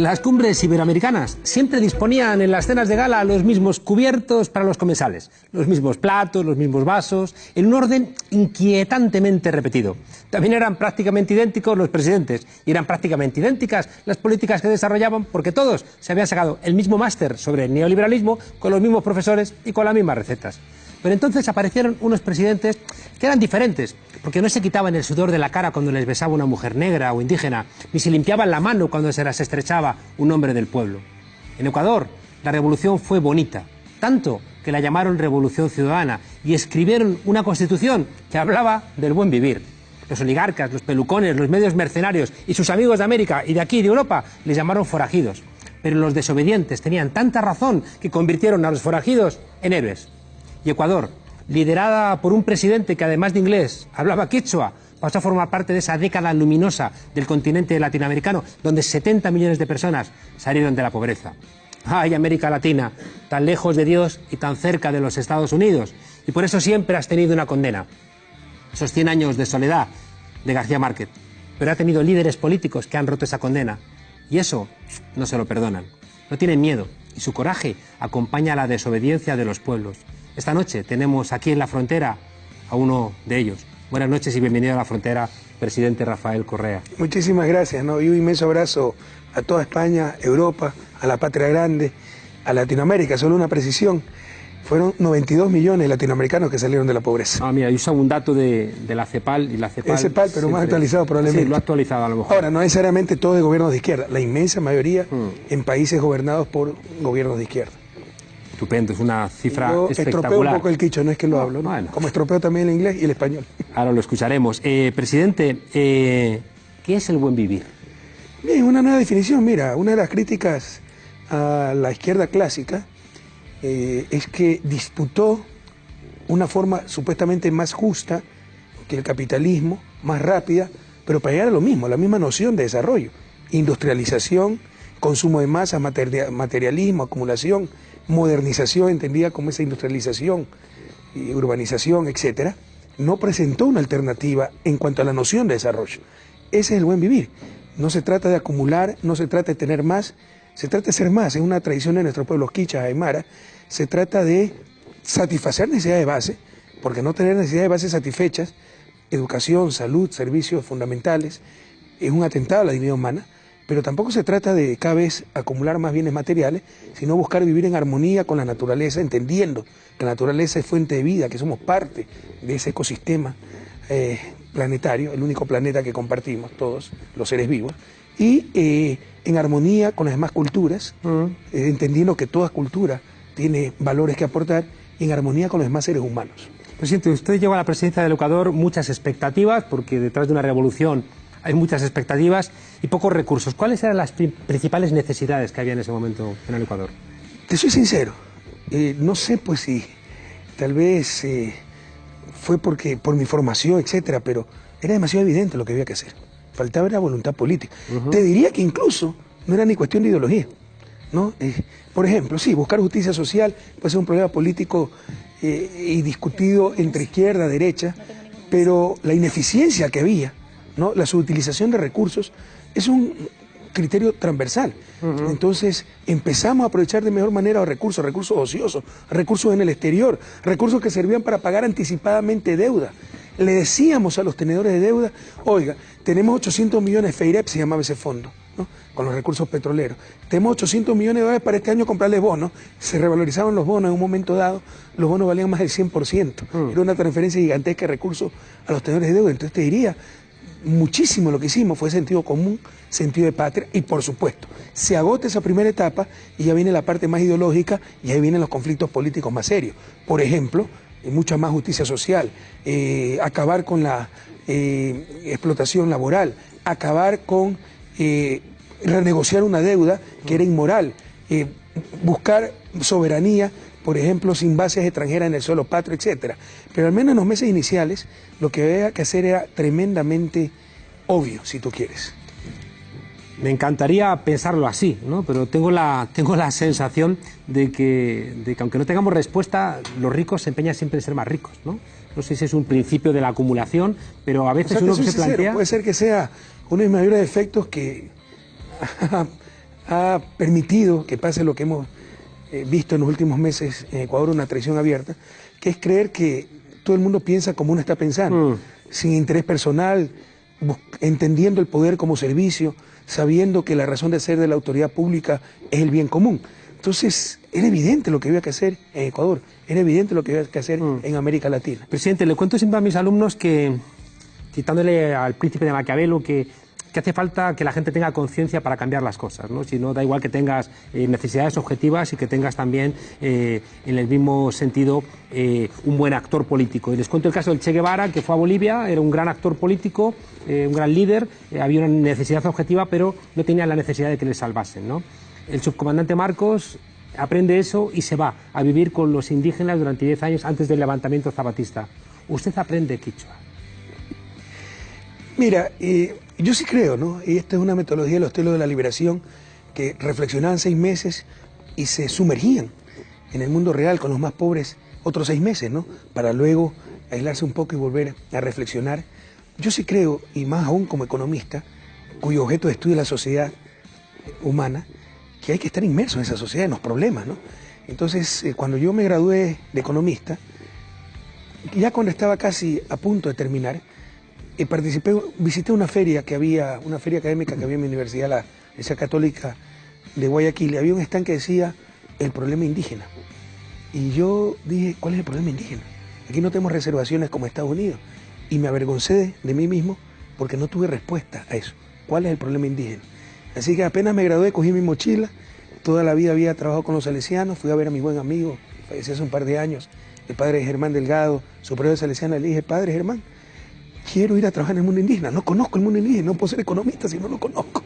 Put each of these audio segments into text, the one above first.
Las cumbres iberoamericanas siempre disponían en las cenas de gala los mismos cubiertos para los comensales, los mismos platos, los mismos vasos, en un orden inquietantemente repetido. También eran prácticamente idénticos los presidentes y eran prácticamente idénticas las políticas que desarrollaban porque todos se habían sacado el mismo máster sobre el neoliberalismo con los mismos profesores y con las mismas recetas. Pero entonces aparecieron unos presidentes que eran diferentes, porque no se quitaban el sudor de la cara cuando les besaba una mujer negra o indígena, ni se limpiaban la mano cuando se las estrechaba un hombre del pueblo. En Ecuador, la revolución fue bonita, tanto que la llamaron Revolución Ciudadana y escribieron una constitución que hablaba del buen vivir. Los oligarcas, los pelucones, los medios mercenarios y sus amigos de América y de aquí, de Europa, les llamaron forajidos. Pero los desobedientes tenían tanta razón que convirtieron a los forajidos en héroes. Y Ecuador, liderada por un presidente que además de inglés hablaba quechua, pasó a formar parte de esa década luminosa del continente latinoamericano, donde 70 millones de personas salieron de la pobreza. ¡Ay, América Latina, tan lejos de Dios y tan cerca de los Estados Unidos! Y por eso siempre has tenido una condena. Esos 100 años de soledad de García Márquez. Pero ha tenido líderes políticos que han roto esa condena. Y eso no se lo perdonan. No tienen miedo. Y su coraje acompaña a la desobediencia de los pueblos. Esta noche tenemos aquí en la frontera a uno de ellos. Buenas noches y bienvenido a la frontera, presidente Rafael Correa. Muchísimas gracias, ¿no? Y un inmenso abrazo a toda España, Europa, a la patria grande, a Latinoamérica. Solo una precisión, fueron 92 millones de latinoamericanos que salieron de la pobreza. Ah, mira, yo usaba un dato de la CEPAL y la CEPAL... El CEPAL, pero más actualizado probablemente. Sí, lo ha actualizado a lo mejor. Ahora, no necesariamente todo de gobiernos de izquierda, la inmensa mayoría en países gobernados por gobiernos de izquierda. Estupendo, es una cifra yo espectacular. Estropeo un poco el quicho, no es que lo hablo, ¿no? Bueno. Como estropeo también el inglés y el español. Ahora lo escucharemos. Presidente, ¿qué es el buen vivir? Bien, una nueva definición. Mira, una de las críticas a la izquierda clásica es que disputó una forma supuestamente más justa que el capitalismo, más rápida, pero para llegar a lo mismo, la misma noción de desarrollo. Industrialización, consumo de masa, materialismo, acumulación, modernización entendida como esa industrialización, urbanización, etcétera, no presentó una alternativa en cuanto a la noción de desarrollo. Ese es el buen vivir. No se trata de acumular, no se trata de tener más, se trata de ser más. Es una tradición de nuestros pueblos quichas, aymara. Se trata de satisfacer necesidades de base, porque no tener necesidades de base satisfechas, educación, salud, servicios fundamentales, es un atentado a la dignidad humana. Pero tampoco se trata de cada vez acumular más bienes materiales, sino buscar vivir en armonía con la naturaleza, entendiendo que la naturaleza es fuente de vida, que somos parte de ese ecosistema planetario, el único planeta que compartimos todos, los seres vivos, y en armonía con las demás culturas, entendiendo que toda cultura tiene valores que aportar, y en armonía con los demás seres humanos. Presidente, usted lleva a la presidencia del Ecuador muchas expectativas, porque detrás de una revolución hay muchas expectativas y pocos recursos. ¿Cuáles eran las principales necesidades que había en ese momento en el Ecuador? Te soy sincero, no sé pues si tal vez fue por mi formación, etcétera, pero era demasiado evidente lo que había que hacer. Faltaba la voluntad política. Te diría que incluso no era ni cuestión de ideología, ¿no? Por ejemplo, sí, buscar justicia social puede ser un problema político y discutido entre izquierda, derecha, pero la ineficiencia que había, ¿no? La subutilización de recursos es un criterio transversal. Entonces empezamos a aprovechar de mejor manera los recursos ociosos, recursos en el exterior, recursos que servían para pagar anticipadamente deuda. Le decíamos a los tenedores de deuda, oiga, tenemos 800 millones, FEIREP se llamaba ese fondo, ¿no? Con los recursos petroleros. Tenemos 800 millones de dólares para este año comprarles bonos. Se revalorizaban los bonos en un momento dado, los bonos valían más del 100%. Era una transferencia gigantesca de recursos a los tenedores de deuda. Entonces te diría, muchísimo lo que hicimos fue sentido común, sentido de patria y por supuesto, se agota esa primera etapa y ya viene la parte más ideológica y ahí vienen los conflictos políticos más serios. Por ejemplo, mucha más justicia social, acabar con la explotación laboral, acabar con renegociar una deuda que era inmoral, buscar soberanía, por ejemplo, sin bases extranjeras en el suelo patrio, etcétera. Pero al menos en los meses iniciales, lo que había que hacer era tremendamente obvio, si tú quieres. Me encantaría pensarlo así, ¿no? Pero tengo la sensación de que aunque no tengamos respuesta, los ricos se empeñan siempre en ser más ricos, ¿no? No sé si es un principio de la acumulación, pero a veces uno se plantea... Puede ser que sea uno de los mayores efectos que ha permitido que pase lo que hemos visto en los últimos meses en Ecuador, una traición abierta, que es creer que todo el mundo piensa como uno está pensando, sin interés personal, entendiendo el poder como servicio, sabiendo que la razón de ser de la autoridad pública es el bien común. Entonces, era evidente lo que había que hacer en Ecuador, era evidente lo que había que hacer en América Latina. Presidente, le cuento siempre a mis alumnos que, citándole al príncipe de Maquiavelo, que hace falta que la gente tenga conciencia para cambiar las cosas, ¿no? Si no, da igual que tengas necesidades objetivas y que tengas también, en el mismo sentido, un buen actor político. Y les cuento el caso del Che Guevara, que fue a Bolivia, era un gran actor político, un gran líder, había una necesidad objetiva, pero no tenía la necesidad de que le salvasen, ¿no? El subcomandante Marcos aprende eso y se va a vivir con los indígenas durante 10 años antes del levantamiento zapatista. ¿Usted aprende quichua? Mira, yo sí creo, ¿no? Y esta es una metodología de los telos de la liberación que reflexionaban 6 meses y se sumergían en el mundo real con los más pobres otros 6 meses, ¿no? Para luego aislarse un poco y volver a reflexionar. Yo sí creo, y más aún como economista, cuyo objeto de estudio es la sociedad humana, que hay que estar inmerso en esa sociedad, en los problemas, ¿no? Entonces, cuando yo me gradué de economista, ya cuando estaba casi a punto de terminar, visité una feria una feria académica que había en mi universidad, la Universidad Católica de Guayaquil, y había un stand que decía el problema indígena. Y yo dije, ¿cuál es el problema indígena? Aquí no tenemos reservaciones como Estados Unidos. Y me avergoncé de mí mismo porque no tuve respuesta a eso. ¿Cuál es el problema indígena? Así que apenas me gradué, cogí mi mochila, toda la vida había trabajado con los salesianos, fui a ver a mi buen amigo, falleció hace un par de años, el padre Germán Delgado, superior de Salesiana, le dije, padre Germán, quiero ir a trabajar en el mundo indígena, no conozco el mundo indígena, no puedo ser economista si no lo conozco.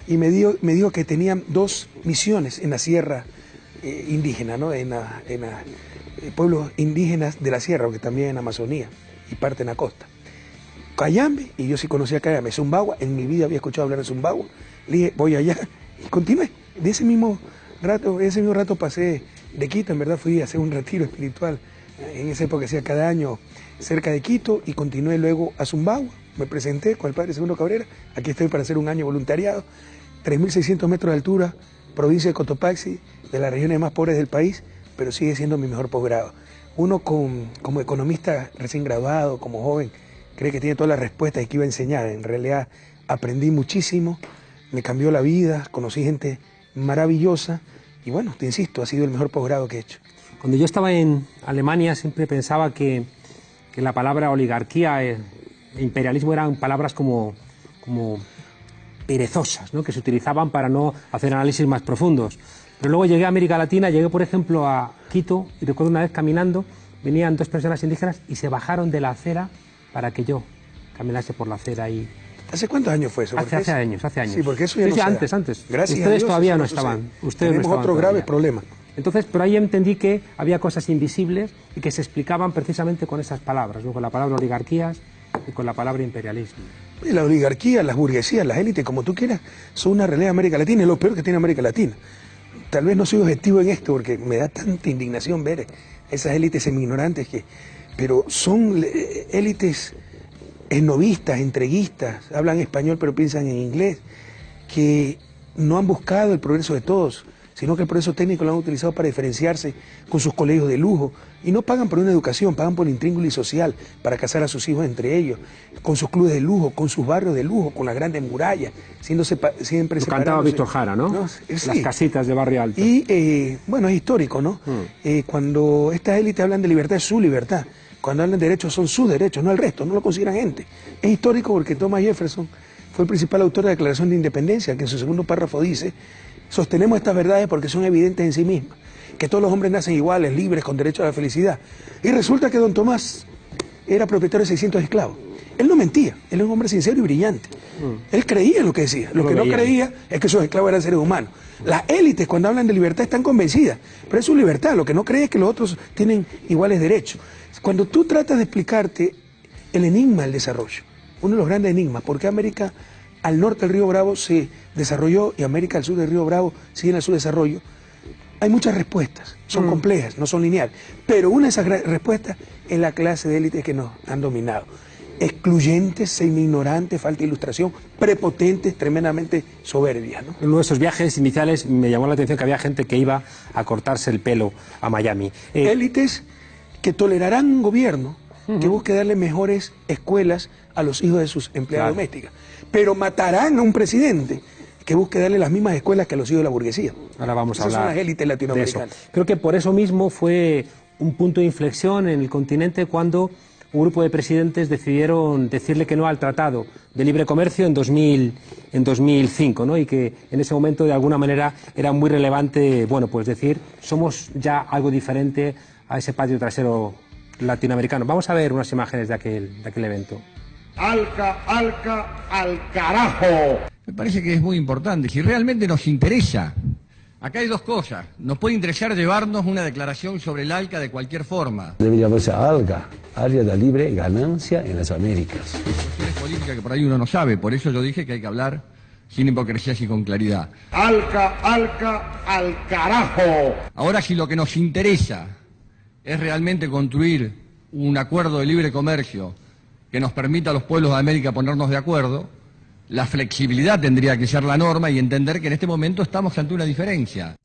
Y me dijo que tenían 2 misiones en la sierra indígena, ¿no? en pueblos indígenas de la sierra, que también en Amazonía y parte en la costa. Cayambe, y yo sí conocía Cayambe, Zumbagua, en mi vida había escuchado hablar de Zumbagua, le dije, voy allá, y continué. De ese mismo rato pasé de Quito, en verdad fui a hacer un retiro espiritual, en esa época hacía cada año cerca de Quito, y continué luego a Zumbagua, me presenté con el padre Segundo Cabrera, aquí estoy para hacer un año voluntariado, 3.600 metros de altura, provincia de Cotopaxi, de las regiones más pobres del país, pero sigue siendo mi mejor posgrado. Uno como economista recién graduado, como joven, cree que tiene todas las respuestas y que iba a enseñar. En realidad aprendí muchísimo, me cambió la vida, conocí gente maravillosa y bueno, te insisto, ha sido el mejor posgrado que he hecho. Cuando yo estaba en Alemania siempre pensaba que la palabra oligarquía e imperialismo eran palabras como perezosas, ¿no? Que se utilizaban para no hacer análisis más profundos. Pero luego llegué a América Latina, llegué por ejemplo a Quito y recuerdo una vez caminando, venían 2 personas indígenas y se bajaron de la acera para que yo caminase por la acera y... ¿Hace cuántos años fue eso? Hace años. Sí, porque eso ya no se da. Antes. Gracias Ustedes a Dios, todavía no estaban. Tenemos otro grave problema. Entonces, pero ahí entendí que había cosas invisibles y que se explicaban precisamente con esas palabras, ¿no? Con la palabra oligarquías y con la palabra imperialismo. Y la oligarquía, las burguesías, las élites, como tú quieras, son una realidad de América Latina, es lo peor que tiene América Latina. Tal vez no soy objetivo en esto porque me da tanta indignación ver esas élites semi-ignorantes pero son élites esnovistas, entreguistas, hablan español pero piensan en inglés, que no han buscado el progreso de todos, sino que el progreso técnico lo han utilizado para diferenciarse con sus colegios de lujo, y no pagan por una educación, pagan por intríngulis social, para casar a sus hijos entre ellos, con sus clubes de lujo, con sus barrios de lujo, con las grandes murallas, siempre separados. Cantaba Víctor Jara, ¿no? Sí. Las casitas de Barrio Alto. Y bueno, es histórico, ¿no? Cuando estas élites hablan de libertad, es su libertad. Cuando hablan de derechos, son sus derechos, no el resto, no lo consideran gente. Es histórico porque Thomas Jefferson fue el principal autor de la Declaración de Independencia, que en su segundo párrafo dice: sostenemos estas verdades porque son evidentes en sí mismas, que todos los hombres nacen iguales, libres, con derecho a la felicidad. Y resulta que don Tomás era propietario de 600 esclavos. Él no mentía, él era un hombre sincero y brillante. Él creía en lo que decía. Lo que no creía es que esos esclavos eran seres humanos. Las élites, cuando hablan de libertad, están convencidas, pero es su libertad. Lo que no creen es que los otros tienen iguales derechos. Cuando tú tratas de explicarte el enigma del desarrollo, uno de los grandes enigmas, ¿por qué América al norte del río Bravo se desarrolló y América al sur del río Bravo sigue en el subdesarrollo? Hay muchas respuestas, son complejas, no son lineales, pero una de esas respuestas es la clase de élites que nos han dominado. excluyentes, semi-ignorantes, falta de ilustración, prepotentes, tremendamente soberbias, ¿no? En uno de esos viajes iniciales me llamó la atención que había gente que iba a cortarse el pelo a Miami. Élites que tolerarán un gobierno que busque darle mejores escuelas a los hijos de sus empleadas domésticas, pero matarán a un presidente que busque darle las mismas escuelas que a los hijos de la burguesía. Ahora vamos a hablar son las élites latinoamericanas. Creo que por eso mismo fue un punto de inflexión en el continente cuando un grupo de presidentes decidieron decirle que no al Tratado de Libre Comercio en 2005, ¿no? Y que en ese momento de alguna manera era muy relevante, bueno, pues decir, somos ya algo diferente a ese patio trasero latinoamericano. Vamos a ver unas imágenes de aquel evento. Alca, al carajo. Me parece que es muy importante. Si realmente nos interesa, acá hay dos cosas. Nos puede interesar llevarnos una declaración sobre el ALCA de cualquier forma. Debería llamarse ALGA, Área de Libre Ganancia en las Américas. Cuestiones políticas que por ahí uno no sabe, por eso yo dije que hay que hablar sin hipocresía y con claridad. Alca, al carajo. Ahora, si lo que nos interesa es realmente construir un acuerdo de libre comercio que nos permita a los pueblos de América ponernos de acuerdo, la flexibilidad tendría que ser la norma y entender que en este momento estamos ante una diferencia.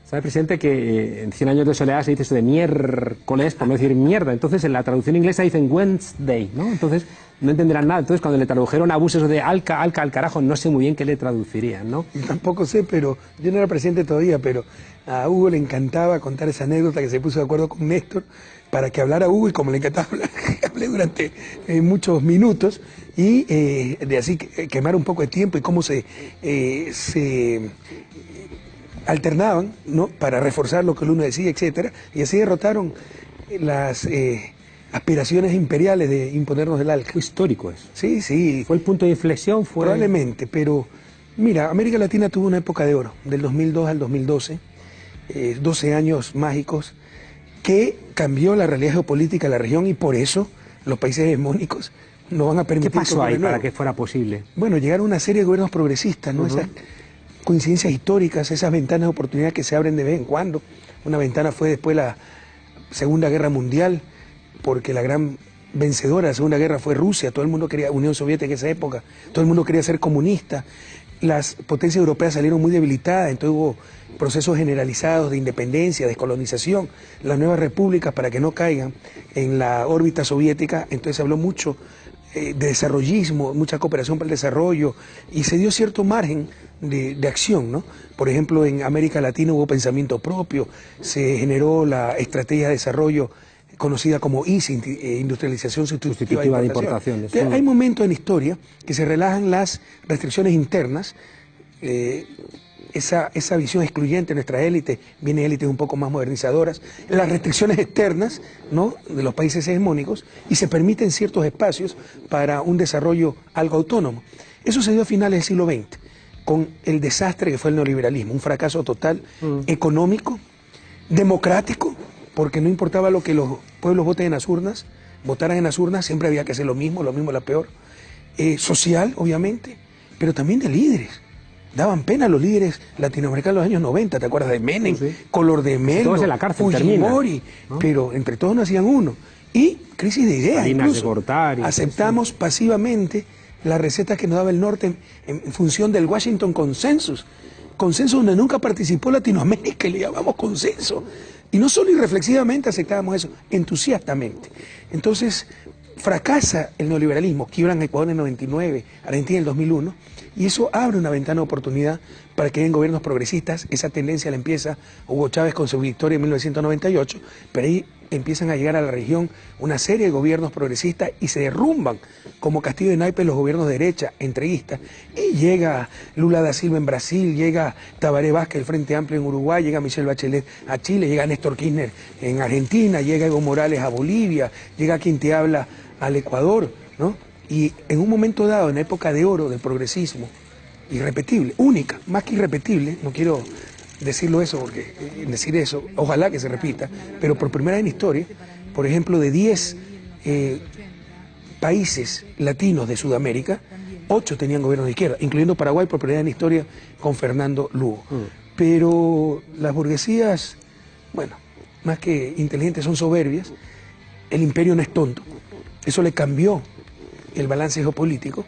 ¿Sabe, presidente, que en 100 años de soledad se dice eso de miércoles, por no decir mierda? Entonces, en la traducción inglesa dicen Wednesday, ¿no? Entonces, no entenderán nada. Entonces, cuando le tradujeron a Bush eso de al carajo, no sé muy bien qué le traducirían, ¿no? Tampoco sé, pero yo no era presidente todavía, pero a Hugo le encantaba contar esa anécdota que se puso de acuerdo con Néstor para que hablara Hugo, y como le encantaba hablar, hablé durante muchos minutos, y de así quemar un poco de tiempo y cómo se alternaban, ¿no?, para reforzar lo que el uno decía, etcétera, y así derrotaron las aspiraciones imperiales de imponernos el ALCA. Fue histórico eso. Sí, sí. ¿Fue el punto de inflexión? Probablemente, pero mira, América Latina tuvo una época de oro, del 2002 al 2012, 12 años mágicos, que cambió la realidad geopolítica de la región, y por eso los países hegemónicos no van a permitir... ¿Qué pasó ahí para que fuera posible? Bueno, llegaron una serie de gobiernos progresistas, ¿no? Esas coincidencias históricas, esas ventanas de oportunidad que se abren de vez en cuando. Una ventana fue después de la Segunda Guerra Mundial, porque la gran vencedora de la Segunda Guerra fue Rusia, todo el mundo quería, Unión Soviética en esa época, todo el mundo quería ser comunista, las potencias europeas salieron muy debilitadas, entonces hubo procesos generalizados de independencia, descolonización, las nuevas repúblicas, para que no caigan en la órbita soviética, entonces se habló mucho de desarrollismo, mucha cooperación para el desarrollo, y se dio cierto margen de acción, ¿no? Por ejemplo, en América Latina hubo pensamiento propio, se generó la estrategia de desarrollo conocida como ISI, Industrialización Sustitutiva de Importación. Entonces, hay momentos en la historia que se relajan las restricciones internas, esa visión excluyente de nuestra élite, vienen élites un poco más modernizadoras, las restricciones externas, ¿no?, de los países hegemónicos, y se permiten ciertos espacios para un desarrollo algo autónomo. Eso se dio a finales del siglo XX, con el desastre que fue el neoliberalismo, un fracaso total económico, democrático, porque no importaba lo que los pueblos voten en las urnas, votaran en las urnas, siempre había que hacer lo mismo la peor, social, obviamente, pero también de líderes. Daban pena los líderes latinoamericanos de los años 90, ¿te acuerdas de Menem, Color de Melo, en la cárcel, Fujimori, ¿no? Pero entre todos no hacían uno. Y crisis de ideas, incluso. Aceptamos pasivamente las recetas que nos daba el norte en función del Washington Consensus. Consenso donde nunca participó Latinoamérica, y le llamamos consenso. Y no solo irreflexivamente aceptábamos eso, entusiastamente. Entonces, fracasa el neoliberalismo, quiebran Ecuador en el 99, Argentina en el 2001, y eso abre una ventana de oportunidad para que haya gobiernos progresistas. Esa tendencia la empieza Hugo Chávez con su victoria en 1998, pero ahí empiezan a llegar a la región una serie de gobiernos progresistas y se derrumban, como Castillo de Naipes, los gobiernos de derecha, entreguistas, y llega Lula da Silva en Brasil, llega Tabaré Vázquez del Frente Amplio en Uruguay, llega Michelle Bachelet a Chile, llega Néstor Kirchner en Argentina, llega Evo Morales a Bolivia, llega quien te habla al Ecuador, ¿no? Y en un momento dado, en la época de oro del progresismo, irrepetible, única, más que irrepetible, no quiero decirlo eso, porque decir eso, ojalá que se repita, pero por primera vez en la historia, por ejemplo, de 10 países latinos de Sudamérica, 8 tenían gobiernos de izquierda, incluyendo Paraguay por primera vez en la historia con Fernando Lugo. Pero las burguesías, bueno, más que inteligentes son soberbias, el imperio no es tonto. Eso le cambió el balance geopolítico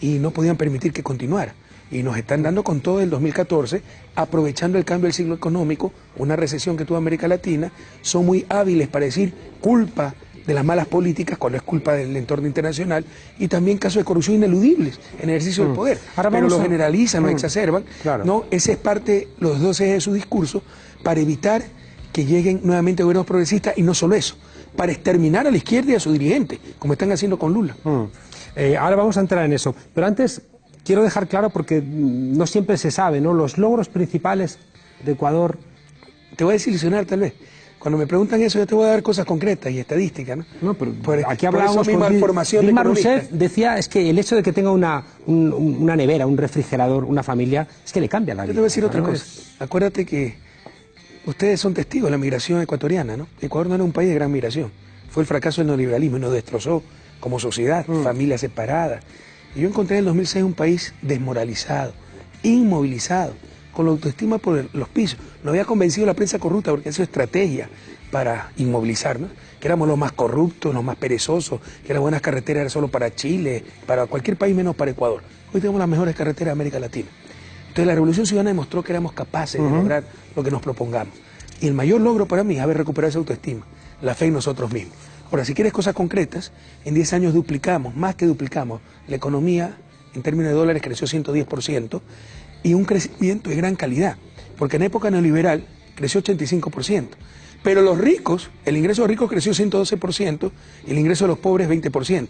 y no podían permitir que continuara. Y nos están dando con todo el 2014, aprovechando el cambio del ciclo económico, una recesión que tuvo América Latina, son muy hábiles para decir culpa de las malas políticas cuando es culpa del entorno internacional, y también casos de corrupción ineludibles en el ejercicio del poder. Pero lo generalizan, lo exacerban. Claro. No, ese es parte, los dos ejes de su discurso, para evitar que lleguen nuevamente gobiernos progresistas, y no solo eso, para exterminar a la izquierda y a su dirigente, como están haciendo con Lula. Ahora vamos a entrar en eso, pero antes quiero dejar claro, porque no siempre se sabe, ¿no?, los logros principales de Ecuador. Te voy a desilusionar tal vez. Cuando me preguntan eso, yo te voy a dar cosas concretas y estadísticas, ¿no? No, pero aquí por hablábamos eso mi malformación de Dilma economista. Rousseff decía, es que el hecho de que tenga una nevera, un refrigerador, una familia, es que le cambia la vida. Yo te voy a decir otra ¿no? cosa. Acuérdate que ustedes son testigos de la migración ecuatoriana, ¿no? Ecuador no era un país de gran migración. Fue el fracaso del neoliberalismo y nos destrozó como sociedad, familias separadas. Y yo encontré en el 2006 un país desmoralizado, inmovilizado, con la autoestima por los pisos. Nos había convencido la prensa corrupta, porque eso es estrategia para inmovilizarnos, que éramos los más corruptos, los más perezosos, que las buenas carreteras eran solo para Chile, para cualquier país menos para Ecuador. Hoy tenemos las mejores carreteras de América Latina. Entonces la Revolución Ciudadana demostró que éramos capaces de lograr lo que nos propongamos. Y el mayor logro para mí es haber recuperado esa autoestima, la fe en nosotros mismos. Ahora, si quieres cosas concretas, en 10 años duplicamos, más que duplicamos, la economía en términos de dólares creció 110%, y un crecimiento de gran calidad, porque en época neoliberal creció 85%, pero los ricos, el ingreso de los ricos creció 112% y el ingreso de los pobres 20%.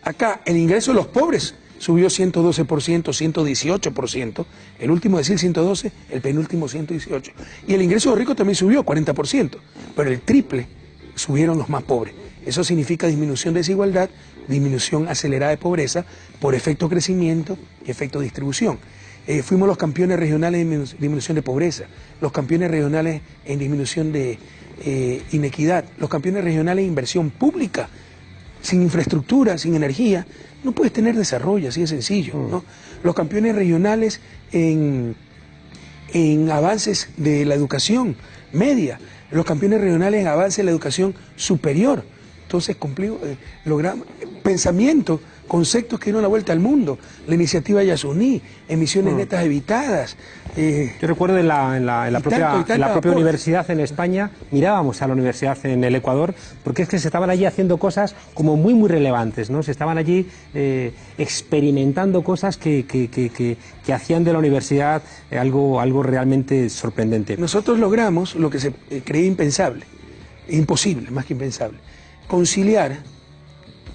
Acá el ingreso de los pobres subió 112%, 118%, el último decil 112, el penúltimo 118, y el ingreso de los ricos también subió 40%, pero el triple subieron los más pobres. Eso significa disminución de desigualdad, disminución acelerada de pobreza por efecto crecimiento y efecto distribución. Fuimos los campeones regionales en disminución de pobreza, los campeones regionales en disminución de inequidad, los campeones regionales en inversión pública. Sin infraestructura, sin energía, no puedes tener desarrollo, así de sencillo, ¿no? Los campeones regionales en avances de la educación media, los campeones regionales en avances de la educación superior. Entonces logramos pensamiento, conceptos que dieron la vuelta al mundo, la iniciativa Yasuní, emisiones netas evitadas. Yo recuerdo en la propia universidad en España, mirábamos a la universidad en el Ecuador, porque es que se estaban allí haciendo cosas como muy, muy relevantes, ¿no? Se estaban allí experimentando cosas que hacían de la universidad algo realmente sorprendente. Nosotros logramos lo que se creía impensable, imposible, más que impensable, conciliar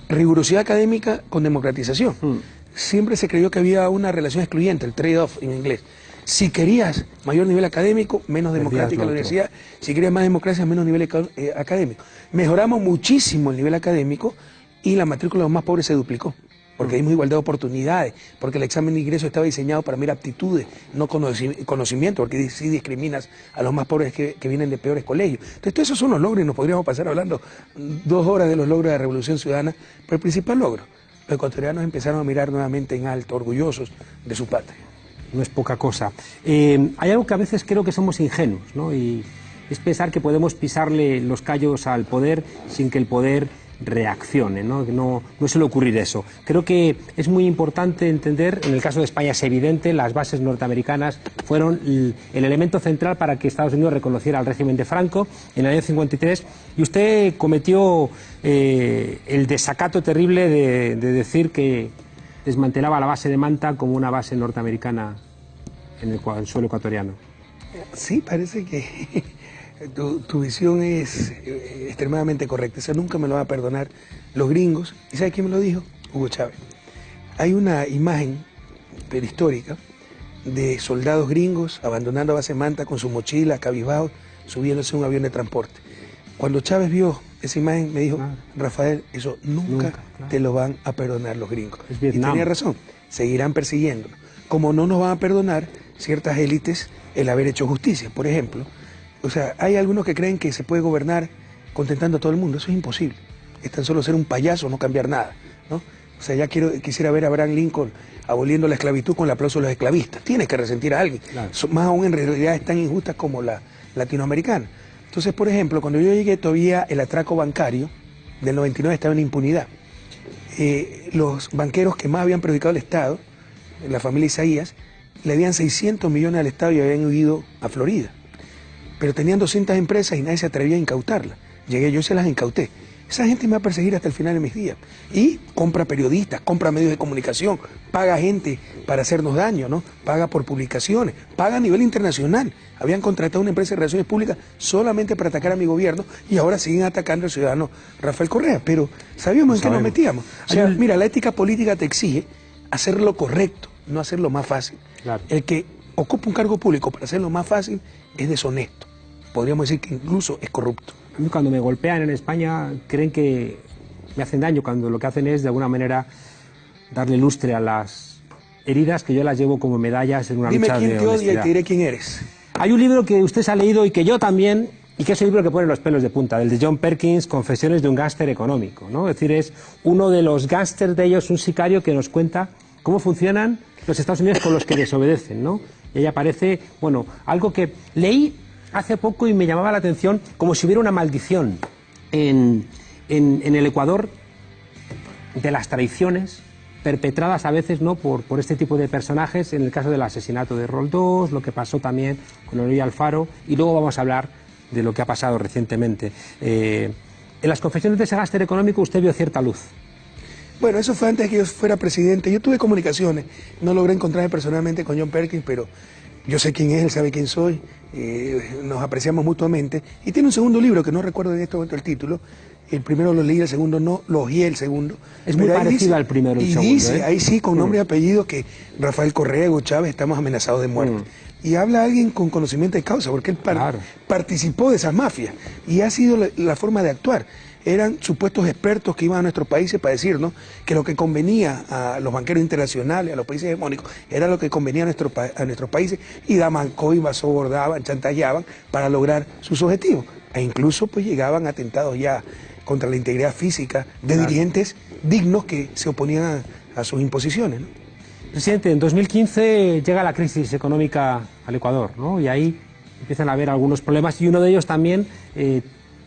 rigurosidad académica con democratización. Siempre se creyó que había una relación excluyente, el trade-off en inglés. Si querías mayor nivel académico, menos democrática la universidad. Si querías más democracia, menos nivel académico. Mejoramos muchísimo el nivel académico y la matrícula de los más pobres se duplicó, porque dimos igualdad de oportunidades, porque el examen de ingreso estaba diseñado para mirar aptitudes, no conocimiento, porque si discriminas a los más pobres que vienen de peores colegios. Entonces, todos esos son los logros y nos podríamos pasar hablando 2 horas de los logros de la Revolución Ciudadana, pero el principal logro, los ecuatorianos empezaron a mirar nuevamente en alto, orgullosos de su patria. No es poca cosa. Hay algo que a veces creo que somos ingenuos, ¿no? Y es pensar que podemos pisarle los callos al poder sin que el poder reaccione, ¿no? No suele ocurrir eso. Creo que es muy importante entender, en el caso de España es evidente, las bases norteamericanas fueron el elemento central para que Estados Unidos reconociera al régimen de Franco en el año 53, y usted cometió el desacato terrible de decir que desmantelaba la base de Manta como una base norteamericana en el suelo ecuatoriano. Sí, parece que tu visión es extremadamente correcta. Eso nunca me lo van a perdonar los gringos. ¿Y sabe quién me lo dijo? Hugo Chávez. Hay una imagen prehistórica de soldados gringos abandonando base Manta con su mochila, cabizbajos, subiéndose a un avión de transporte. Cuando Chávez vio esa imagen, me dijo, Rafael, eso nunca te lo van a perdonar los gringos. Es y Vietnam. tenía razón, seguirán persiguiéndonos. Como no nos van a perdonar ciertas élites el haber hecho justicia, por ejemplo. O sea, hay algunos que creen que se puede gobernar contentando a todo el mundo. Eso es imposible. Es tan solo ser un payaso, no cambiar nada, ¿no? O sea, ya quisiera ver a Abraham Lincoln aboliendo la esclavitud con el aplauso de los esclavistas. Tienes que resentir a alguien. Claro. Más aún en realidades tan injustas como la latinoamericana. Entonces, por ejemplo, cuando yo llegué todavía el atraco bancario del 99 estaba en impunidad. Los banqueros que más habían perjudicado al Estado, la familia Isaías, le debían 600 millones al Estado y habían huido a Florida. Pero tenían 200 empresas y nadie se atrevía a incautarlas. Llegué yo y se las incauté. Esa gente me va a perseguir hasta el final de mis días. Y compra periodistas, compra medios de comunicación, paga gente para hacernos daño, ¿no? Paga por publicaciones, paga a nivel internacional. Habían contratado una empresa de relaciones públicas solamente para atacar a mi gobierno y ahora siguen atacando al ciudadano Rafael Correa. Pero sabíamos en qué nos metíamos. O sea, mira, la ética política te exige hacer lo correcto, no hacer lo más fácil. Claro. El que ocupa un cargo público para hacerlo más fácil es deshonesto. Podríamos decir que incluso es corrupto. A mí cuando me golpean en España creen que me hacen daño, cuando lo que hacen es de alguna manera darle lustre a las heridas que yo las llevo como medallas en una lucha de honestidad. Dime quién te odia y te diré quién eres. Hay un libro que usted se ha leído y que yo también, y que es un libro que pone los pelos de punta, el de John Perkins, Confesiones de un gángster económico, ¿no? Es decir, es uno de los gángsters de ellos, un sicario que nos cuenta cómo funcionan los Estados Unidos con los que desobedecen, ¿no? Y ahí aparece, bueno, algo que leí hace poco y me llamaba la atención, como si hubiera una maldición en el Ecuador de las traiciones perpetradas a veces, ¿no?, por este tipo de personajes, en el caso del asesinato de Roldós, lo que pasó también con Eloy Alfaro, y luego vamos a hablar de lo que ha pasado recientemente. En las confesiones de ese gángster económico usted vio cierta luz. Bueno, eso fue antes de que yo fuera presidente. Yo tuve comunicaciones, no logré encontrarme personalmente con John Perkins, pero yo sé quién es, él sabe quién soy, nos apreciamos mutuamente. Y tiene un segundo libro, que no recuerdo en este momento el título. El primero lo leí, el segundo no, lo ojeé el segundo. Es muy parecido al primero y el segundo. Y dice, ahí sí, con nombre y apellido, que Rafael Correa, Hugo Chávez, estamos amenazados de muerte. Y habla alguien con conocimiento de causa, porque él participó de esas mafias. Y ha sido la forma de actuar. Eran supuestos expertos que iban a nuestros países para decirnos que lo que convenía a los banqueros internacionales, a los países hegemónicos, era lo que convenía a nuestros países, y daban coimas, sobornaban, chantajeaban para lograr sus objetivos. E incluso pues llegaban atentados ya contra la integridad física de dirigentes dignos que se oponían a sus imposiciones, ¿no? Presidente, en 2015 llega la crisis económica al Ecuador, ¿no? Y ahí empiezan a haber algunos problemas, y uno de ellos también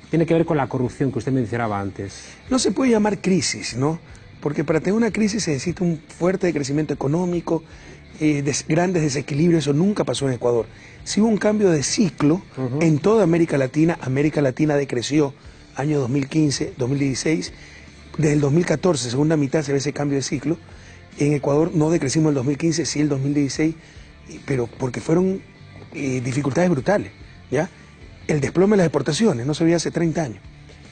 tiene que ver con la corrupción que usted mencionaba antes. No se puede llamar crisis, ¿no? Porque para tener una crisis se necesita un fuerte crecimiento económico, grandes desequilibrios. Eso nunca pasó en Ecuador. Sí hubo un cambio de ciclo en toda América Latina. América Latina decreció año 2015, 2016. Desde el 2014, segunda mitad, se ve ese cambio de ciclo. En Ecuador no decrecimos el 2015, sí el 2016, pero porque fueron dificultades brutales, ¿ya? El desplome de las exportaciones, no se veía hace 30 años.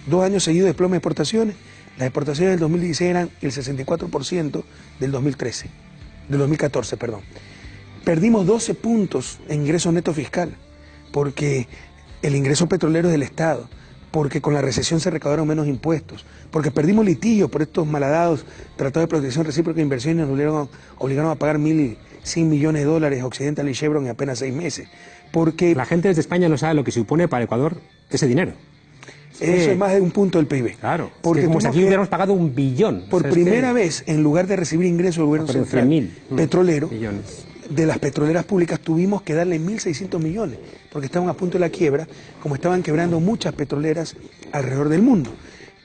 2 años seguidos de desplome de exportaciones. Las exportaciones del 2016 eran el 64% del 2014, perdón. Perdimos 12 puntos en ingreso neto fiscal, porque el ingreso petrolero es del Estado, porque con la recesión se recaudaron menos impuestos, porque perdimos litigios por estos malhadados tratados de protección recíproca de inversión y nos obligaron a pagar $1.100 millones a Occidental y Chevron en apenas 6 meses. Porque la gente desde España no sabe lo que supone para Ecuador ese dinero. Eso es más de un punto del PIB. Claro, porque como si aquí hubiéramos pagado $1 billón. Por primera vez, en lugar de recibir ingresos del gobierno central petrolero, de las petroleras públicas tuvimos que darle 1.600 millones, porque estaban a punto de la quiebra, como estaban quebrando muchas petroleras alrededor del mundo.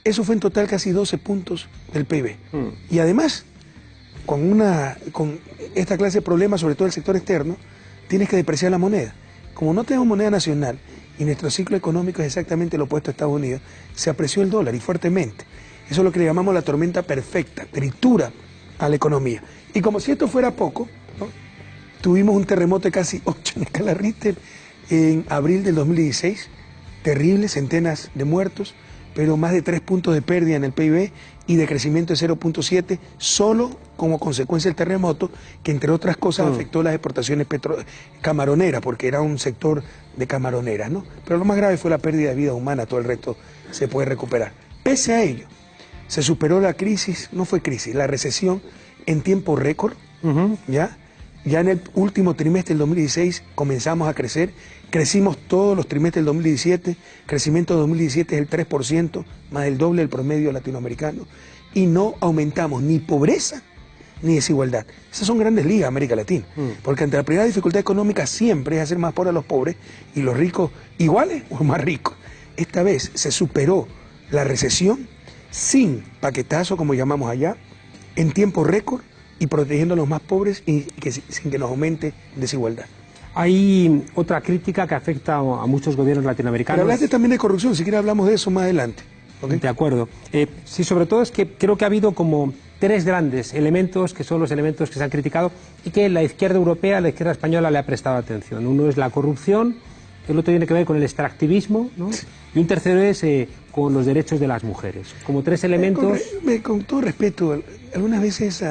Eso fue en total casi 12 puntos del PIB. Y además, con esta clase de problemas, sobre todo el sector externo, tienes que depreciar la moneda. Como no tenemos moneda nacional y nuestro ciclo económico es exactamente lo opuesto a Estados Unidos, se apreció el dólar y fuertemente. Eso es lo que le llamamos la tormenta perfecta, tritura a la economía. Y como si esto fuera poco, ¿no?, tuvimos un terremoto de casi 8 en escala Richter en abril del 2016, terrible, centenas de muertos, pero más de 3 puntos de pérdida en el PIB y de crecimiento de 0.7, solo como consecuencia del terremoto, que entre otras cosas afectó las exportaciones camaroneras, porque era un sector de camaroneras, ¿no? Pero lo más grave fue la pérdida de vida humana, todo el resto se puede recuperar. Pese a ello, se superó la crisis, no fue crisis, la recesión en tiempo récord, ¿ya? Ya en el último trimestre del 2016 comenzamos a crecer, crecimos todos los trimestres del 2017, crecimiento de 2017 es el 3%, más del doble del promedio latinoamericano, y no aumentamos ni pobreza ni desigualdad. Esas son grandes ligas América Latina, porque ante la primera dificultad económica siempre es hacer más pobres a los pobres y los ricos iguales o más ricos. Esta vez se superó la recesión sin paquetazo, como llamamos allá, en tiempo récord y protegiendo a los más pobres y sin que nos aumente desigualdad. Hay otra crítica que afecta a muchos gobiernos latinoamericanos. Pero hablaste también de corrupción, si quieres hablamos de eso más adelante. ¿Okay? De acuerdo. Sí, sobre todo es que creo que ha habido como tres grandes elementos que son los elementos que se han criticado y que la izquierda europea, la izquierda española le ha prestado atención. Uno es la corrupción, el otro tiene que ver con el extractivismo, ¿no? Y un tercero es con los derechos de las mujeres. Como tres elementos... Con todo respeto, algunas veces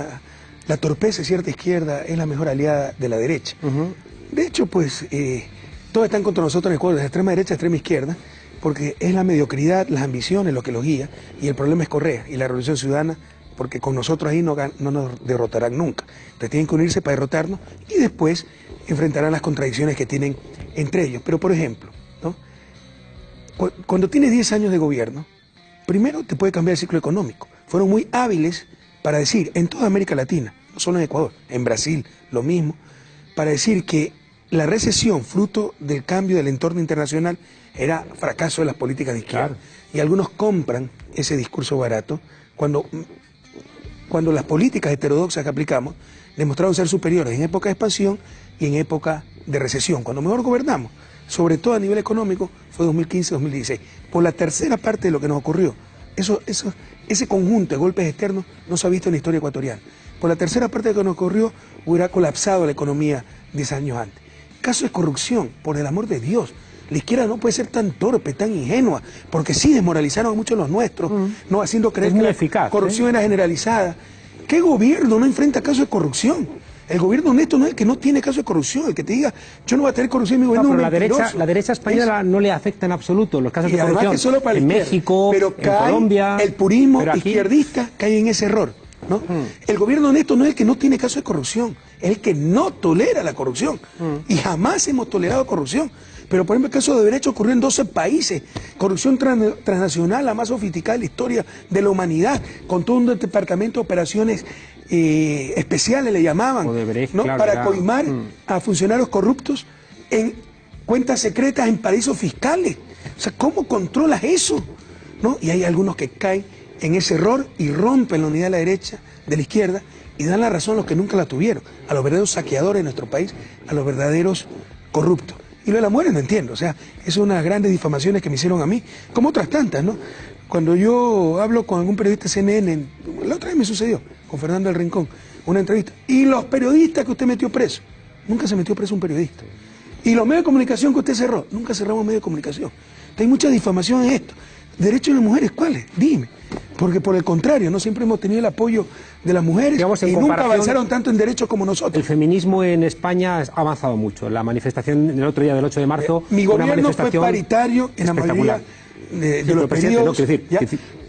la torpeza de cierta izquierda es la mejor aliada de la derecha. De hecho, pues, todos están contra nosotros en el juego de extrema derecha, extrema izquierda, porque es la mediocridad, las ambiciones lo que los guía, y el problema es Correa y la Revolución Ciudadana, porque con nosotros ahí no nos derrotarán nunca. Entonces tienen que unirse para derrotarnos y después enfrentarán las contradicciones que tienen entre ellos. Pero, por ejemplo, ¿no? Cuando tienes 10 años de gobierno, primero te puede cambiar el ciclo económico. Fueron muy hábiles para decir, en toda América Latina, no solo en Ecuador, en Brasil, lo mismo, para decir que la recesión, fruto del cambio del entorno internacional, era fracaso de las políticas de izquierda. Claro. Y algunos compran ese discurso barato cuando las políticas heterodoxas que aplicamos demostraron ser superiores en época de expansión y en época de recesión. Cuando mejor gobernamos, sobre todo a nivel económico, fue 2015-2016. Por la tercera parte de lo que nos ocurrió, ese conjunto de golpes externos no se ha visto en la historia ecuatoriana. Por la tercera parte de lo que nos ocurrió, hubiera colapsado la economía 10 años antes. Caso de corrupción, por el amor de Dios. La izquierda no puede ser tan torpe, tan ingenua, porque sí desmoralizaron a muchos de los nuestros, no haciendo creer que la corrupción era generalizada. ¿Qué gobierno no enfrenta casos de corrupción? El gobierno honesto no es el que no tiene caso de corrupción, el que te diga, yo no voy a tener corrupción en mi gobierno. No, pero la derecha española no le afecta en absoluto los casos de corrupción. Que solo para en México, pero en Colombia. El purismo aquí... izquierdista cae en ese error, ¿no? El gobierno honesto no es el que no tiene caso de corrupción, es el que no tolera la corrupción. Y jamás hemos tolerado corrupción. Pero, por ejemplo, el caso de Odebrecht ocurrió en 12 países. Corrupción transnacional, la más sofisticada de la historia de la humanidad, con todo un departamento de operaciones especiales, le llamaban, Odebrecht, ¿no? claro, para coimar a funcionarios corruptos en cuentas secretas en paraísos fiscales. O sea, ¿cómo controlas eso? ¿No? Y hay algunos que caen en ese error y rompen la unidad de la derecha, de la izquierda, y dan la razón a los que nunca la tuvieron, a los verdaderos saqueadores de nuestro país, a los verdaderos corruptos. Y lo de la mujer no entiendo, o sea, es una de las grandes difamaciones que me hicieron a mí, como otras tantas, ¿no? Cuando yo hablo con algún periodista de CNN, la otra vez me sucedió, con Fernando del Rincón, una entrevista, y los periodistas que usted metió preso, nunca se metió preso un periodista. Y los medios de comunicación que usted cerró, nunca cerramos medios de comunicación. Entonces, hay mucha difamación en esto. ¿Derechos de las mujeres cuáles? Dime. Porque por el contrario, no siempre hemos tenido el apoyo de las mujeres, digamos, y nunca avanzaron tanto en derechos como nosotros. El feminismo en España ha avanzado mucho. La manifestación del otro día, del 8 de marzo... mi gobierno fue paritario en la mayoría de los periodos.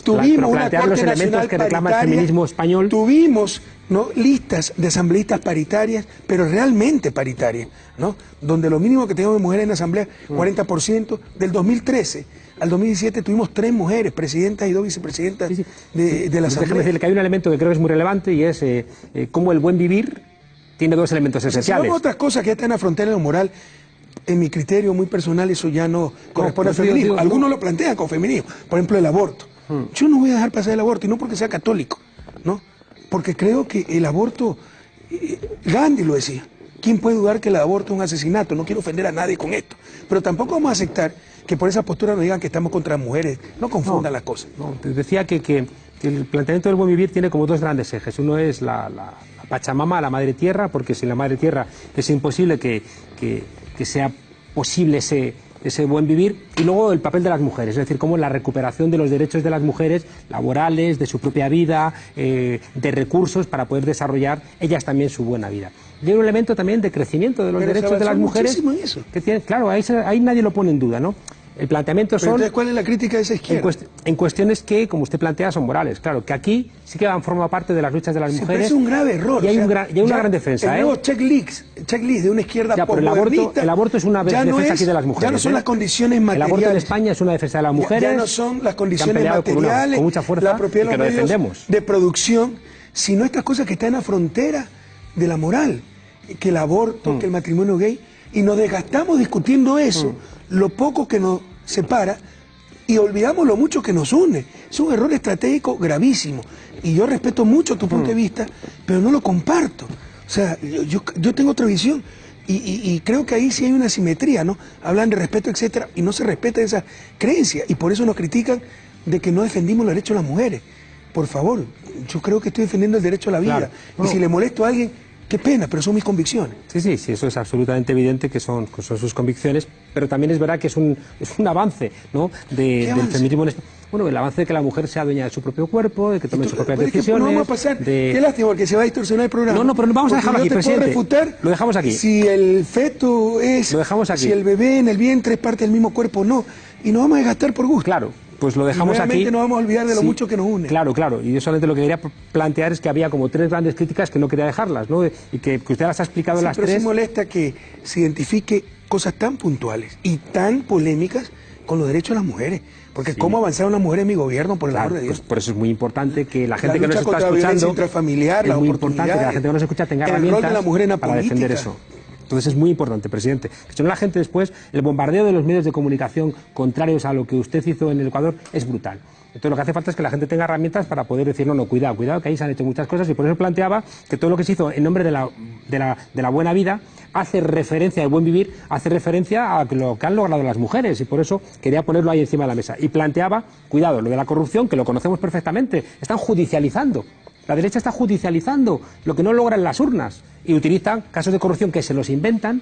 Tuvimos una Corte Nacional que reclama el feminismo español. Tuvimos, ¿no?, listas de asambleístas paritarias, pero realmente paritarias, ¿no? Donde lo mínimo que teníamos de mujeres en la asamblea, 40%. Del 2013 al 2017 tuvimos 3 mujeres, presidentas y 2 vicepresidentas de la asamblea. Déjame decirle que hay un elemento que creo que es muy relevante y es cómo el buen vivir tiene 2 elementos esenciales. Si vamos a otras cosas que ya están en la frontera de lo moral, en mi criterio muy personal, eso ya no corresponde al feminismo. Algunos lo plantean como feminismo, por ejemplo el aborto. Yo no voy a dejar pasar el aborto, y no porque sea católico, ¿no? Porque creo que el aborto, Gandhi lo decía, ¿quién puede dudar que el aborto es un asesinato? No quiero ofender a nadie con esto, pero tampoco vamos a aceptar que por esa postura nos digan que estamos contra las mujeres. No confundan las cosas. No, te decía que el planteamiento del buen vivir tiene como 2 grandes ejes. Uno es la Pachamama, la Madre Tierra, porque sin la Madre Tierra es imposible que sea posible ese buen vivir, y luego el papel de las mujeres, es decir, cómo la recuperación de los derechos de las mujeres laborales, de su propia vida, de recursos para poder desarrollar ellas también su buena vida. Y hay un elemento también de crecimiento de los derechos de las mujeres que tiene, claro, ahí nadie lo pone en duda, ¿no? El planteamiento son... Entonces, ¿cuál es la crítica de esa izquierda? En cuestiones que, como usted plantea, son morales. Claro, que aquí sí que han formado parte de las luchas de las mujeres. Pero es un grave error. Y hay, una gran defensa. El nuevo checklist de una izquierda postmodernista. El aborto es una defensa aquí de las mujeres. Ya no son las condiciones materiales. El aborto en España es una defensa de las mujeres. Ya no son las condiciones materiales, con mucha fuerza, la propiedad de los medios de producción, sino estas cosas que están en la frontera de la moral. Que el aborto, que el matrimonio gay. Y nos desgastamos discutiendo eso. Lo poco que nos separa, y olvidamos lo mucho que nos une. Es un error estratégico gravísimo. Y yo respeto mucho tu punto de vista, pero no lo comparto. O sea, yo tengo otra visión. Y creo que ahí sí hay una simetría, ¿no? Hablan de respeto, etcétera, y no se respeta esa creencia. Y por eso nos critican de que no defendimos los derechos de las mujeres. Por favor, yo creo que estoy defendiendo el derecho a la vida. Claro. Y si le molesto a alguien, qué pena, pero son mis convicciones. Sí, eso es absolutamente evidente que son sus convicciones, pero también es verdad que es un avance, ¿no? Del feminismo en España. Bueno, el avance de que la mujer sea dueña de su propio cuerpo, de que tome sus propias decisiones. No vamos a pasar. Qué lástima, porque se va a distorsionar el programa. No, pero vamos a dejarlo aquí, presidente. Puedo refutar. Lo dejamos aquí. Si el feto es. Lo dejamos aquí. Si el bebé en el vientre es parte del mismo cuerpo, no. Y no vamos a desgastar por gusto. Claro. Pues lo dejamos y realmente aquí. No vamos a olvidar de lo mucho que nos une. Claro. Y yo solamente lo que quería plantear es que había como 3 grandes críticas que no quería dejarlas, ¿no? Y que usted las ha explicado las 3. Pero sí molesta que se identifique cosas tan puntuales y tan polémicas con los derechos de las mujeres. Porque cómo avanzaron las mujeres en mi gobierno, por el amor de Dios. Pues por eso es muy importante que la gente que nos está escuchando, es muy importante que la gente que nos escucha tenga herramientas para defender eso. Entonces es muy importante, presidente, que si no la gente después, el bombardeo de los medios de comunicación contrarios a lo que usted hizo en el Ecuador es brutal. Entonces lo que hace falta es que la gente tenga herramientas para poder decir, no, cuidado, que ahí se han hecho muchas cosas, y por eso planteaba que todo lo que se hizo en nombre de la buena vida hace referencia, del buen vivir, hace referencia a lo que han logrado las mujeres, y por eso quería ponerlo ahí encima de la mesa. Y planteaba, cuidado, lo de la corrupción, que lo conocemos perfectamente, están judicializando. La derecha está judicializando lo que no logran las urnas y utilizan casos de corrupción que se los inventan,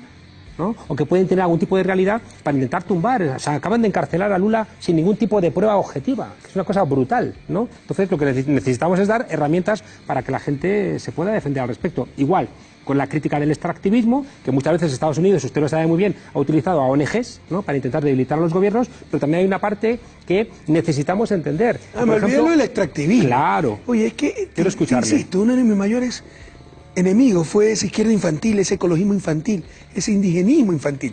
¿no? O que pueden tener algún tipo de realidad para intentar tumbar. O sea, acaban de encarcelar a Lula sin ningún tipo de prueba objetiva. Es una cosa brutal, ¿no? Entonces lo que necesitamos es dar herramientas para que la gente se pueda defender al respecto. Igual con la crítica del extractivismo, que muchas veces Estados Unidos, usted lo sabe muy bien, ha utilizado a ONGs, ¿no? Para intentar debilitar a los gobiernos, pero también hay una parte que necesitamos entender. Me olvidé lo del extractivismo. Claro. Oye, es que, quiero escucharle. Insisto, uno de mis mayores enemigos fue esa izquierda infantil, ese ecologismo infantil, ese indigenismo infantil.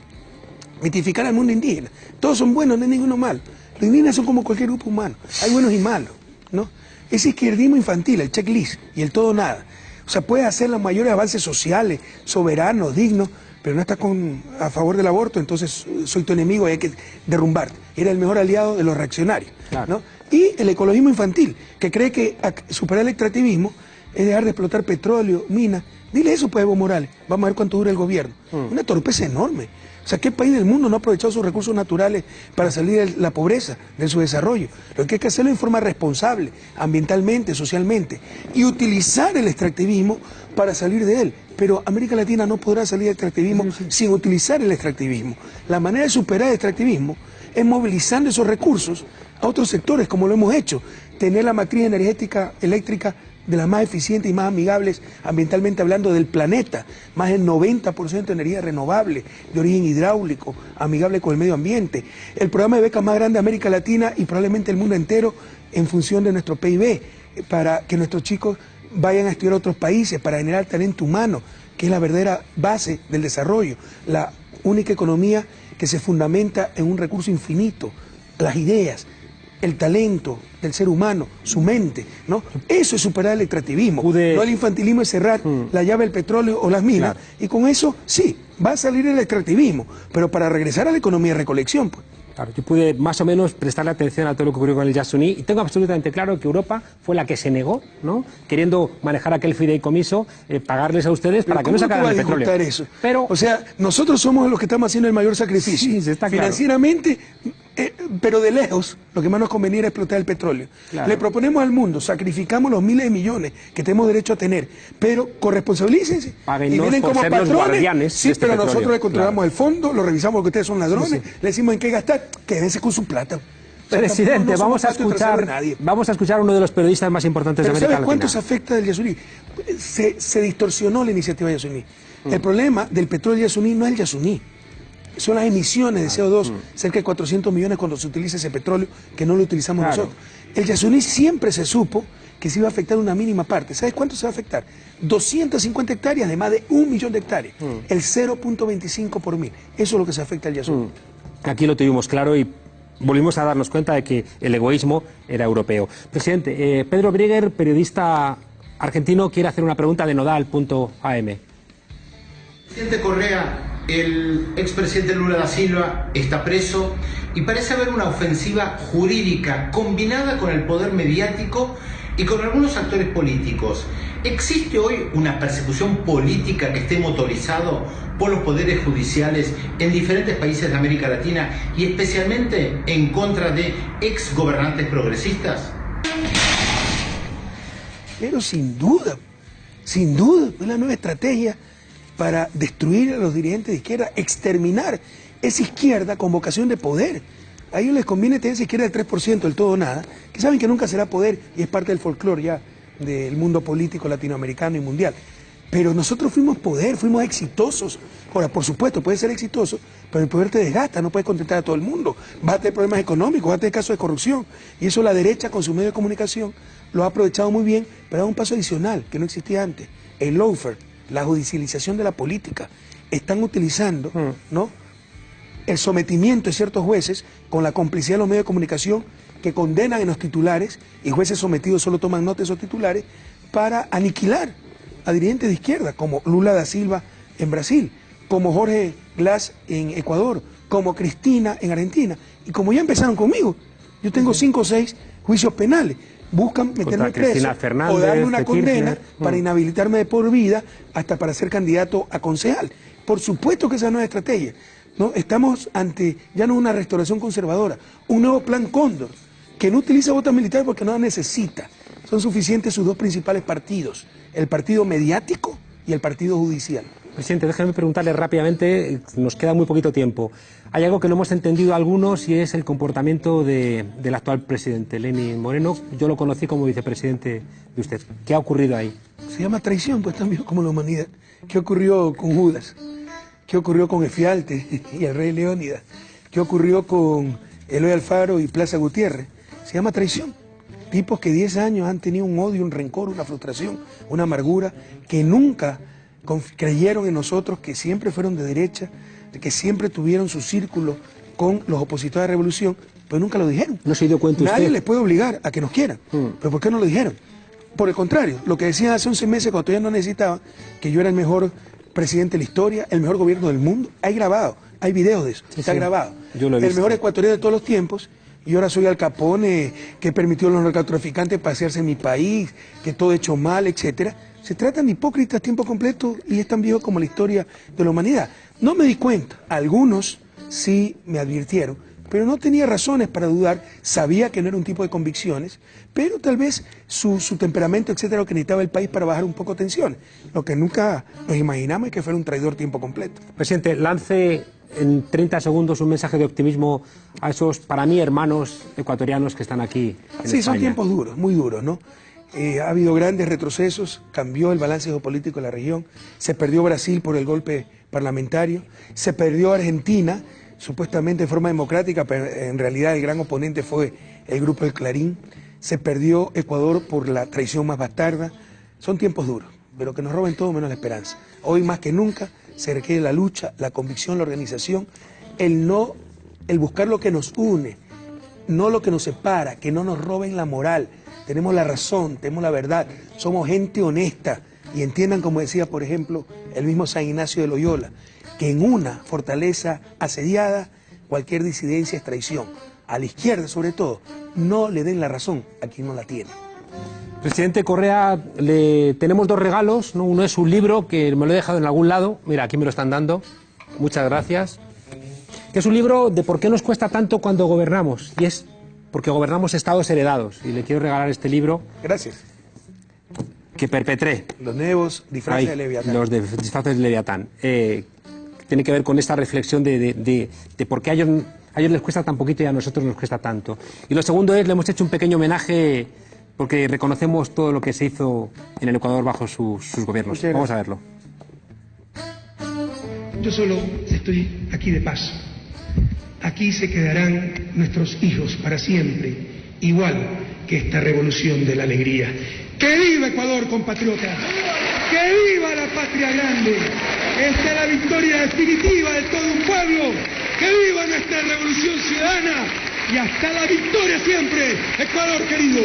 Mitificar al mundo indígena. Todos son buenos, no hay ninguno malo. Los indígenas son como cualquier grupo humano. Hay buenos y malos, ¿no? Ese izquierdismo infantil, el checklist y el todo nada. O sea, puede hacer los mayores avances sociales, soberanos, dignos, pero no está a favor del aborto, entonces soy tu enemigo y hay que derrumbarte. Era el mejor aliado de los reaccionarios, ¿no? Y el ecologismo infantil, que cree que superar el extractivismo es dejar de explotar petróleo, minas. Dile eso, pues, Evo Morales. Vamos a ver cuánto dura el gobierno. Una torpeza enorme. O sea, ¿qué país del mundo no ha aprovechado sus recursos naturales para salir de la pobreza, de su desarrollo? Lo que hay que hacerlo en forma responsable, ambientalmente, socialmente, y utilizar el extractivismo para salir de él. Pero América Latina no podrá salir del extractivismo sin utilizar el extractivismo. La manera de superar el extractivismo es movilizando esos recursos a otros sectores, como lo hemos hecho. Tener la matriz energética eléctrica de las más eficientes y más amigables ambientalmente hablando del planeta, más del 90% de energía renovable, de origen hidráulico, amigable con el medio ambiente. El programa de becas más grande de América Latina y probablemente el mundo entero en función de nuestro PIB, para que nuestros chicos vayan a estudiar a otros países, para generar talento humano, que es la verdadera base del desarrollo, la única economía que se fundamenta en un recurso infinito, las ideas, el talento del ser humano, su mente, ¿no? Eso es superar el extractivismo, no el infantilismo es cerrar la llave del petróleo o las minas, y con eso sí, va a salir el extractivismo, pero para regresar a la economía de recolección, pues. Claro, yo pude más o menos prestarle atención a todo lo que ocurrió con el Yasuní y tengo absolutamente claro que Europa fue la que se negó, ¿no? Queriendo manejar aquel fideicomiso, pagarles a ustedes para que no sacaran el petróleo. Eso? Pero, o sea, nosotros somos los que estamos haciendo el mayor sacrificio. Sí, está financieramente, pero de lejos, lo que más nos convenía era explotar el petróleo. Claro. Le proponemos al mundo, sacrificamos los miles de millones que tenemos derecho a tener, pero corresponsabilícense. Páguennos y vienen por como ser patrones. Los guardianes sí, de este pero petróleo. Nosotros le controlamos el fondo, lo revisamos porque ustedes son ladrones, le decimos en qué gastar, quédense con su plata. Presidente, vamos a escuchar a uno de los periodistas más importantes de América Latina. ¿Sabes cuánto se afecta del Yasuní? Se distorsionó la iniciativa Yasuní. El problema del petróleo Yasuní no es el Yasuní. Son las emisiones de CO2, cerca de 400 millones cuando se utiliza ese petróleo, que no lo utilizamos nosotros. El Yasuní siempre se supo que se iba a afectar una mínima parte. ¿Sabes cuánto se va a afectar? 250 hectáreas de más de 1 millón de hectáreas. El 0.25 por mil. Eso es lo que se afecta al Yasuní. Aquí lo tuvimos claro y volvimos a darnos cuenta de que el egoísmo era europeo. Presidente, Pedro Brieger, periodista argentino, quiere hacer una pregunta de nodal.am. Presidente Correa, El expresidente Lula da Silva está preso y parece haber una ofensiva jurídica combinada con el poder mediático y con algunos actores políticos. ¿Existe hoy una persecución política que esté motorizado por los poderes judiciales en diferentes países de América Latina y especialmente en contra de exgobernantes progresistas? Pero sin duda, es la nueva estrategia para destruir a los dirigentes de izquierda, exterminar esa izquierda con vocación de poder. A ellos les conviene tener esa izquierda del 3%, del todo o nada, que saben que nunca será poder y es parte del folclore ya del mundo político latinoamericano y mundial. Pero nosotros fuimos poder, fuimos exitosos. Ahora, por supuesto, puedes ser exitoso, pero el poder te desgasta, no puedes contentar a todo el mundo. Vas a tener problemas económicos, vas a tener casos de corrupción. Y eso la derecha, con su medio de comunicación, lo ha aprovechado muy bien, pero da un paso adicional que no existía antes. El lawfare, la judicialización de la política. Están utilizando, ¿no?, el sometimiento de ciertos jueces con la complicidad de los medios de comunicación que condenan en los titulares, y jueces sometidos solo toman nota de esos titulares, para aniquilar a dirigentes de izquierda, como Lula da Silva en Brasil, como Jorge Glass en Ecuador, como Cristina en Argentina, y como ya empezaron conmigo. Yo tengo 5 o 6 juicios penales. Buscan meterme preso o darme una condena para inhabilitarme de por vida hasta para ser candidato a concejal. Por supuesto que esa no es estrategia, ¿no? Estamos ante ya no una restauración conservadora, un nuevo plan Cóndor, que no utiliza votos militares porque no la necesita. Son suficientes sus dos principales partidos, el partido mediático y el partido judicial. Presidente, déjeme preguntarle rápidamente, nos queda muy poquito tiempo. Hay algo que no hemos entendido algunos y es el comportamiento del actual presidente, Lenín Moreno. Yo lo conocí como vicepresidente de usted. ¿Qué ha ocurrido ahí? Se llama traición, pues también como la humanidad. ¿Qué ocurrió con Judas? ¿Qué ocurrió con Efialte y el rey Leónidas? ¿Qué ocurrió con Eloy Alfaro y Plaza Gutiérrez? Se llama traición. Tipos que 10 años han tenido un odio, un rencor, una frustración, una amargura, que nunca creyeron en nosotros, que siempre fueron de derecha, que siempre tuvieron su círculo con los opositores a la revolución, pero nunca lo dijeron. ¿No se dio cuenta usted? Nadie les puede obligar a que nos quieran, pero ¿por qué no lo dijeron? Por el contrario, lo que decían hace 11 meses cuando todavía no necesitaban, que yo era el mejor presidente de la historia, el mejor gobierno del mundo, hay grabado, hay videos de eso, está grabado. Yo lo he visto. El mejor ecuatoriano de todos los tiempos, y ahora soy Al Capone, que permitió a los narcotraficantes pasearse en mi país, que todo hecho mal, etcétera. Se tratan de hipócritas a tiempo completo y es tan viejo como la historia de la humanidad. No me di cuenta, algunos sí me advirtieron, pero no tenía razones para dudar, sabía que no era un tipo de convicciones, pero tal vez su temperamento, etcétera, lo que necesitaba el país para bajar un poco tensiones. Lo que nunca nos imaginamos es que fuera un traidor tiempo completo. Presidente, lance en 30 segundos un mensaje de optimismo a esos, para mí, hermanos ecuatorianos que están aquí en Sí, España. son tiempos duros, muy duros, ¿no? Ha habido grandes retrocesos, cambió el balance geopolítico de la región, se perdió Brasil por el golpe parlamentario, se perdió Argentina, supuestamente de forma democrática, pero en realidad el gran oponente fue el grupo El Clarín, se perdió Ecuador por la traición más bastarda. Son tiempos duros, pero que nos roben todo menos la esperanza. Hoy más que nunca se requiere la lucha, la convicción, la organización, el buscar lo que nos une, no lo que nos separa, que no nos roben la moral. Tenemos la razón, tenemos la verdad, somos gente honesta y entiendan, como decía, por ejemplo, el mismo San Ignacio de Loyola, que en una fortaleza asediada cualquier disidencia es traición. A la izquierda, sobre todo, no le den la razón a quien no la tiene. Presidente Correa, le tenemos 2 regalos, ¿no? Uno es un libro que me lo he dejado en algún lado, mira, aquí me lo están dando, muchas gracias, que es un libro de por qué nos cuesta tanto cuando gobernamos, y es porque gobernamos estados heredados, y le quiero regalar este libro. Gracias. Que perpetré. Los nuevos disfraces de Leviatán. Los disfraces de Leviatán. Tiene que ver con esta reflexión de por qué a ellos les cuesta tan poquito y a nosotros nos cuesta tanto. Y lo segundo es, le hemos hecho un pequeño homenaje porque reconocemos todo lo que se hizo en el Ecuador bajo sus gobiernos. Vamos a verlo. Yo solo estoy aquí de paso. Aquí se quedarán nuestros hijos para siempre, igual que esta revolución de la alegría. ¡Que viva Ecuador, compatriotas! ¡Que viva la patria grande! Esta es la victoria definitiva de todo un pueblo. ¡Que viva nuestra revolución ciudadana! Y hasta la victoria siempre, Ecuador querido.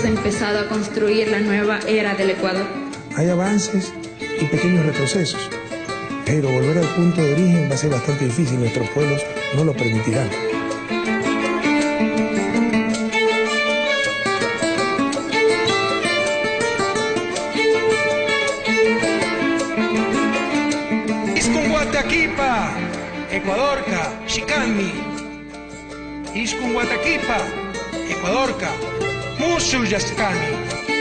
hemos empezado a construir la nueva era del Ecuador. Hay avances y pequeños retrocesos, pero volver al punto de origen va a ser bastante difícil, nuestros pueblos no lo permitirán. Iskunguataquipa, Ecuadorca, Xicami. Iskunguataquipa, Ecuadorca, Musu Yascami.